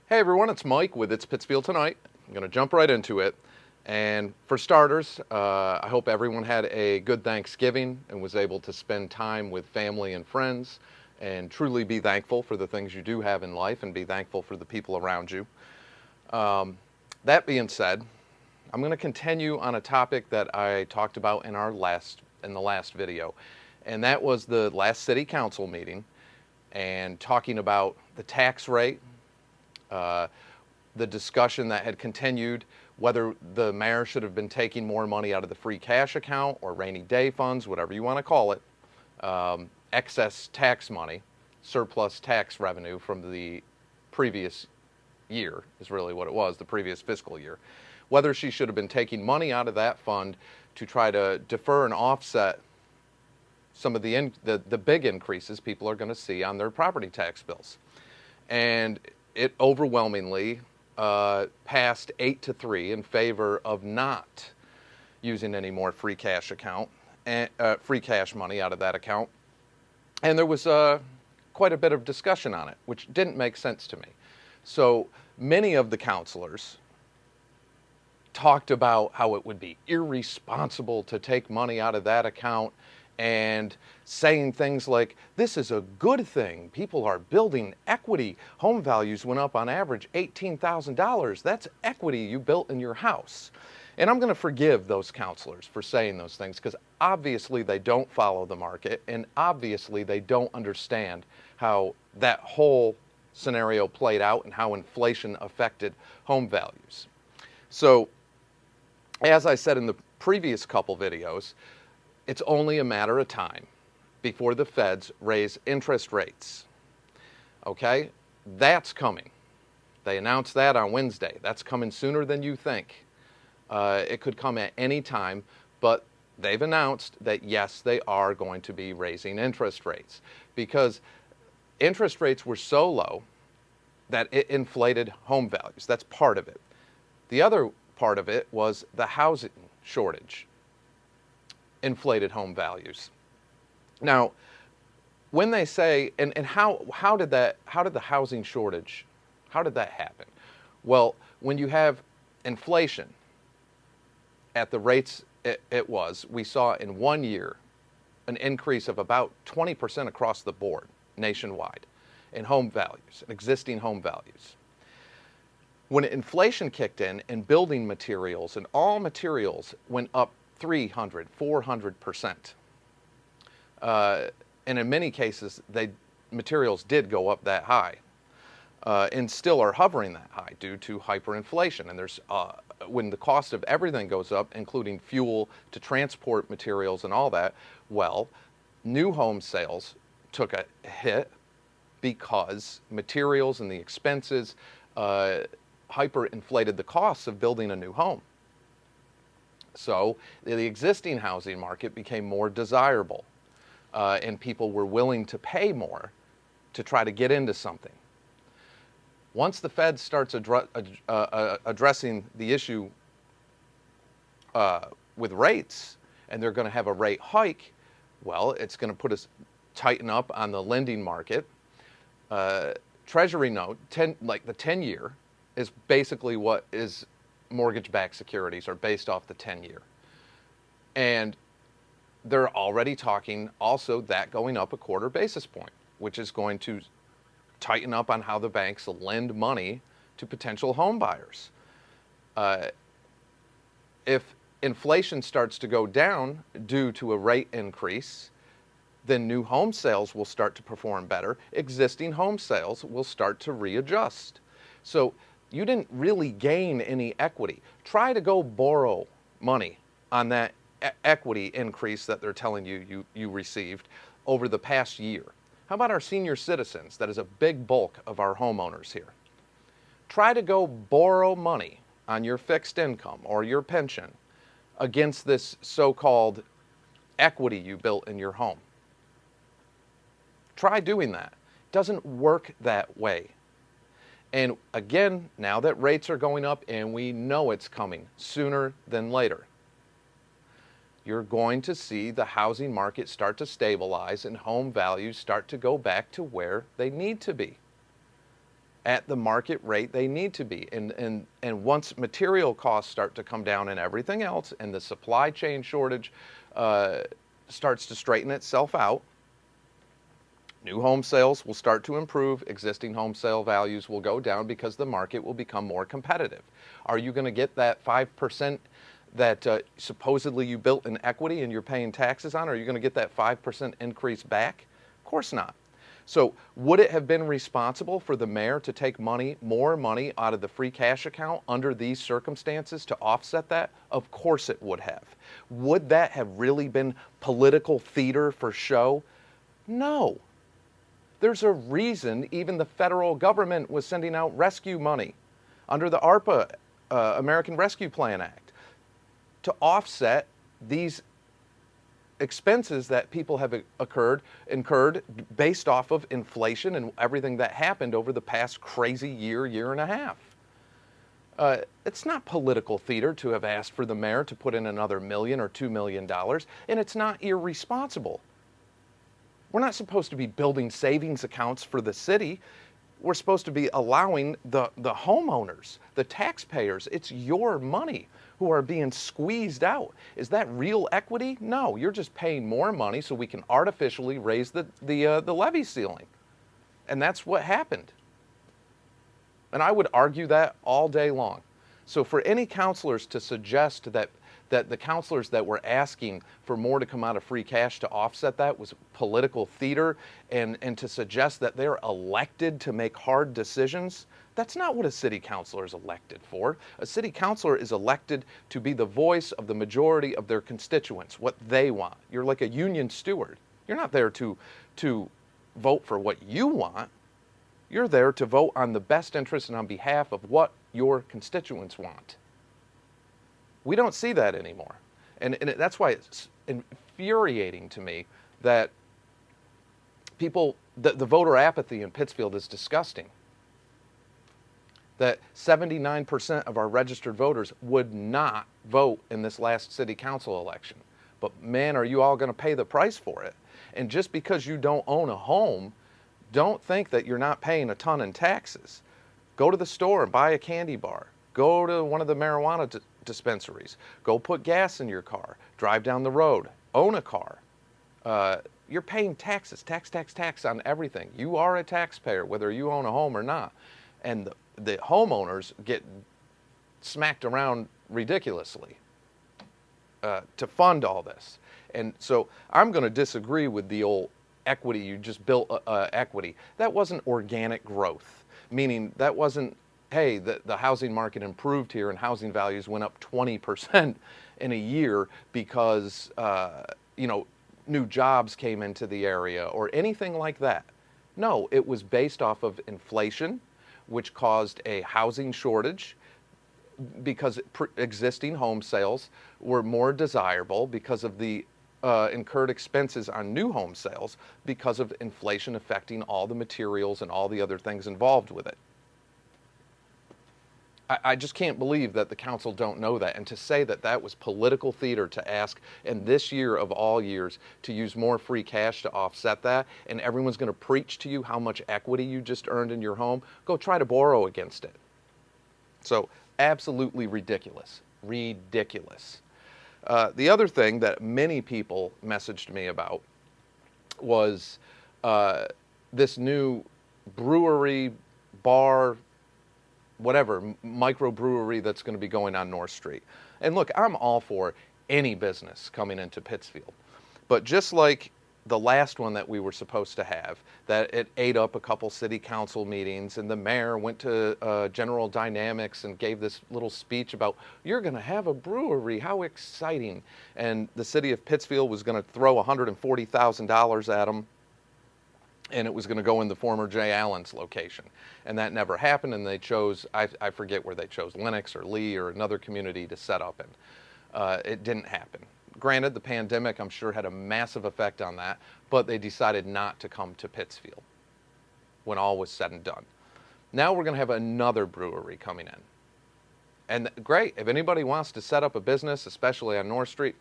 Hey everyone, it's Mike with It's Pittsfield Tonight. I'm going to jump right into it. And for starters, I hope everyone had a good Thanksgiving and was able to spend time with family and friends and truly be thankful for the things you do have in life and be thankful for the people around you. That being said, I'm going to continue on a topic that I talked about in the last video, and that was the last city council meeting and talking about the tax rate, the discussion that had continued whether the mayor should have been taking more money out of the free cash account or rainy day funds, whatever you want to call it, excess tax money, surplus tax revenue from the previous year is really what it was, the previous fiscal year. Whether she should have been taking money out of that fund to try to defer and offset some of the big increases people are going to see on their property tax bills. And it overwhelmingly passed 8-3 in favor of not using any more free cash money out of that account. And there was quite a bit of discussion on it, which didn't make sense to me. So many of the councilors talked about how it would be irresponsible to take money out of that account and saying things like, this is a good thing. People are building equity. Home values went up on average $18,000. That's equity you built in your house. And I'm going to forgive those counselors for saying those things because obviously they don't follow the market and obviously they don't understand how that whole scenario played out and how inflation affected home values. So, as I said in the previous couple videos, it's only a matter of time before the feds raise interest rates. Okay? That's coming. They announced that on Wednesday. That's coming sooner than you think. It could come at any time, but they've announced that yes, they are going to be raising interest rates because interest rates were so low that it inflated home values. That's part of it. The other part of it was the housing shortage inflated home values. Now, when they say, and how did the housing shortage, how did that happen? Well, when you have inflation at the rates it was, we saw in 1 year an increase of about 20% across the board nationwide in home values, existing home values. When inflation kicked in and building materials and all materials went up 300, 400%. And in many cases, materials did go up that high and still are hovering that high due to hyperinflation. And there's when the cost of everything goes up, including fuel to transport materials and all that, well, new home sales took a hit because materials and the expenses hyperinflated the costs of building a new home. So the existing housing market became more desirable, and people were willing to pay more to try to get into something. Once the Fed starts addressing the issue with rates, and they're going to have a rate hike, well, it's going to tighten up on the lending market. Treasury note, like the 10-year, is basically what is mortgage-backed securities are based off the 10-year. And they're already talking also that going up a quarter basis point, which is going to tighten up on how the banks lend money to potential home buyers. If inflation starts to go down due to a rate increase, then new home sales will start to perform better. Existing home sales will start to readjust. So you didn't really gain any equity. Try to go borrow money on that equity increase that they're telling you received over the past year. How about our senior citizens? That is a big bulk of our homeowners here. Try to go borrow money on your fixed income or your pension against this so-called equity you built in your home. Try doing that. It doesn't work that way. And again, now that rates are going up and we know it's coming sooner than later, you're going to see the housing market start to stabilize and home values start to go back to where they need to be. at the market rate they need to be. And once material costs start to come down and everything else, and the supply chain shortage starts to straighten itself out, new home sales will start to improve, existing home sale values will go down because the market will become more competitive. Are you going to get that 5% that supposedly you built in equity and you're paying taxes on? Are you going to get that 5% increase back? Of course not. So would it have been responsible for the mayor to take more money out of the free cash account under these circumstances to offset that? Of course it would have. Would that have really been political theater for show? No. There's a reason even the federal government was sending out rescue money under the ARPA, American Rescue Plan Act, to offset these expenses that people have incurred based off of inflation and everything that happened over the past crazy year and a half. It's not political theater to have asked for the mayor to put in another $1 million or $2 million, and it's not irresponsible. We're not supposed to be building savings accounts for the city. We're supposed to be allowing the homeowners, the taxpayers, it's your money, who are being squeezed out. Is that real equity? No, you're just paying more money so we can artificially raise the levy ceiling. And that's what happened. And I would argue that all day long. So for any counselors to suggest that the counselors that were asking for more to come out of free cash to offset that was political theater, and to suggest that they're elected to make hard decisions, that's not what a city councilor is elected for. A city councilor is elected to be the voice of the majority of their constituents, what they want. You're like a union steward. You're not there to vote for what you want. You're there to vote on the best interest and on behalf of what your constituents want. We don't see that anymore. And that's why it's infuriating to me that the voter apathy in Pittsfield is disgusting. That 79% of our registered voters would not vote in this last city council election. But man, are you all going to pay the price for it. And just because you don't own a home, don't think that you're not paying a ton in taxes. Go to the store and buy a candy bar. Go to one of the marijuana dispensaries. Go put gas in your car. Drive down the road. Own a car. You're paying taxes, tax on everything. You are a taxpayer, whether you own a home or not. And the homeowners get smacked around ridiculously to fund all this. And so I'm going to disagree with the old equity, you just built equity. That wasn't organic growth, meaning that wasn't, hey, the housing market improved here and housing values went up 20% in a year because, new jobs came into the area or anything like that. No, it was based off of inflation, which caused a housing shortage because existing home sales were more desirable because of the incurred expenses on new home sales because of inflation affecting all the materials and all the other things involved with it. I just can't believe that the council don't know that. And to say that that was political theater to ask in this year of all years to use more free cash to offset that, and everyone's going to preach to you how much equity you just earned in your home, go try to borrow against it. So absolutely ridiculous. Ridiculous. The other thing that many people messaged me about was this new brewery, bar, whatever, microbrewery that's going to be going on North Street. And look, I'm all for any business coming into Pittsfield. But just like the last one that we were supposed to have, that it ate up a couple city council meetings, and the mayor went to General Dynamics and gave this little speech about, you're going to have a brewery, how exciting. And the city of Pittsfield was going to throw $140,000 at them, and it was going to go in the former Jay Allen's location. And that never happened, and they chose, I forget where they chose, Lenox or Lee or another community to set up in. It didn't happen. Granted, the pandemic, I'm sure, had a massive effect on that, but they decided not to come to Pittsfield when all was said and done. Now we're going to have another brewery coming in. And great, if anybody wants to set up a business, especially on North Street,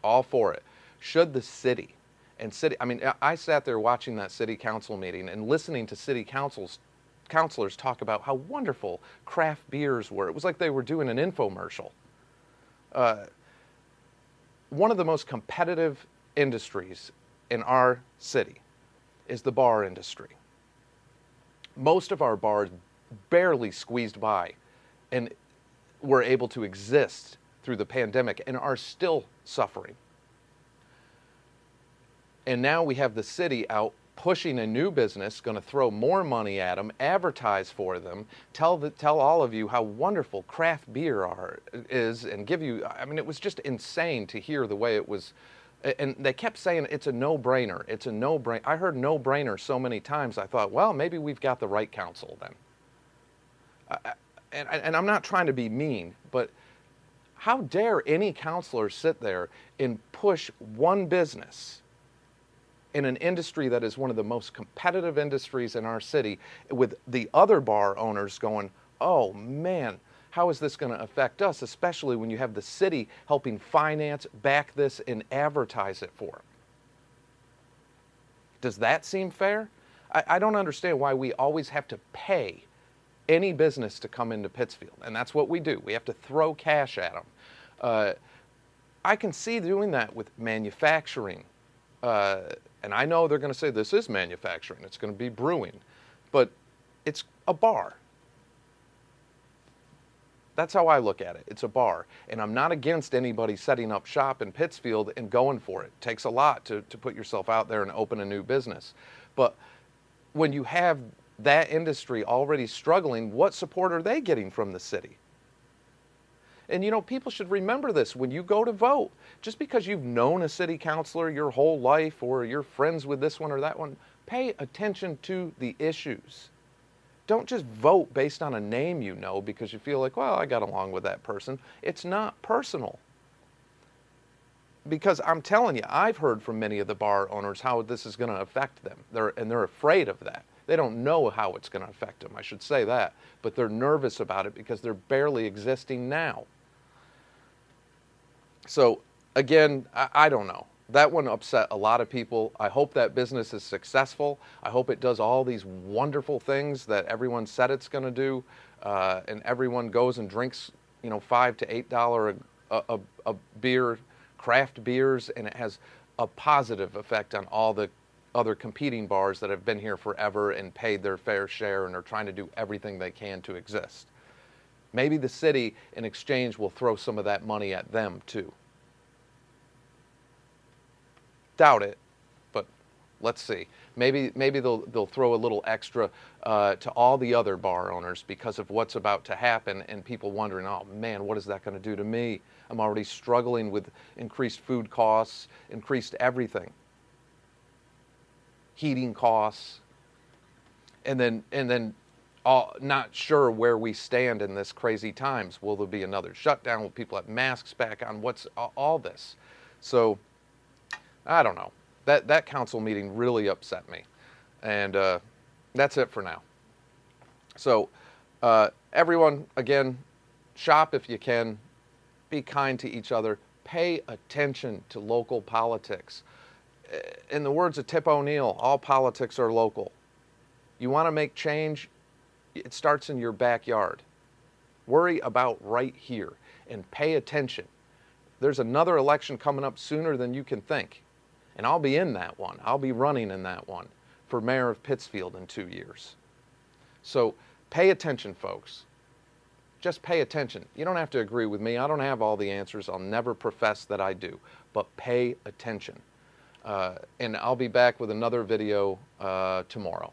all for it. Should the city, I mean, I sat there watching that city council meeting and listening to city council's counselors talk about how wonderful craft beers were. It was like they were doing an infomercial. One of the most competitive industries in our city is the bar industry. Most of our bars barely squeezed by and were able to exist through the pandemic and are still suffering. And now we have the city out pushing a new business, going to throw more money at them, advertise for them, tell all of you how wonderful craft beer is, and give you, I mean, it was just insane to hear the way it was. And they kept saying it's a no-brainer. It's a no-brainer. I heard no-brainer so many times, I thought, well, maybe we've got the right council then. And I'm not trying to be mean, but how dare any counselor sit there and push one business in an industry that is one of the most competitive industries in our city, with the other bar owners going, oh man, how is this going to affect us, especially when you have the city helping finance, back this, and advertise it for them? Does that seem fair? I don't understand why we always have to pay any business to come into Pittsfield, and that's what we do. We have to throw cash at them. I can see doing that with manufacturing. And I know they're going to say this is manufacturing, it's going to be brewing, but it's a bar. That's how I look at it. It's a bar. And I'm not against anybody setting up shop in Pittsfield and going for it. It takes a lot to put yourself out there and open a new business. But when you have that industry already struggling, what support are they getting from the city? And you know, people should remember this when you go to vote. Just because you've known a city councilor your whole life, or you're friends with this one or that one, pay attention to the issues. Don't just vote based on a name you know because you feel like, well, I got along with that person. It's not personal. Because I'm telling you, I've heard from many of the bar owners how this is going to affect them. They're afraid of that. They don't know how it's going to affect them, I should say that. But they're nervous about it because they're barely existing now. So again, I don't know. That one upset a lot of people. I hope that business is successful. I hope it does all these wonderful things that everyone said it's going to do, and everyone goes and drinks, you know, $5 to $8 a beer, craft beers, and it has a positive effect on all the other competing bars that have been here forever and paid their fair share and are trying to do everything they can to exist. Maybe the city, in exchange, will throw some of that money at them, too. Doubt it, but let's see. Maybe they'll throw a little extra to all the other bar owners because of what's about to happen, and people wondering, oh man, what is that going to do to me? I'm already struggling with increased food costs, increased everything, heating costs, and then not sure where we stand in this crazy times. Will there be another shutdown? Will people have masks back on? What's all this? So I don't know. That council meeting really upset me. And that's it for now. So everyone, again, shop if you can. Be kind to each other. Pay attention to local politics. In the words of Tip O'Neill, all politics are local. You want to make change? It starts in your backyard. Worry about right here and pay attention. There's another election coming up sooner than you can think. And I'll be in that one. I'll be running in that one for mayor of Pittsfield in 2 years. So pay attention, folks. Just pay attention. You don't have to agree with me. I don't have all the answers. I'll never profess that I do. But pay attention. And I'll be back with another video tomorrow.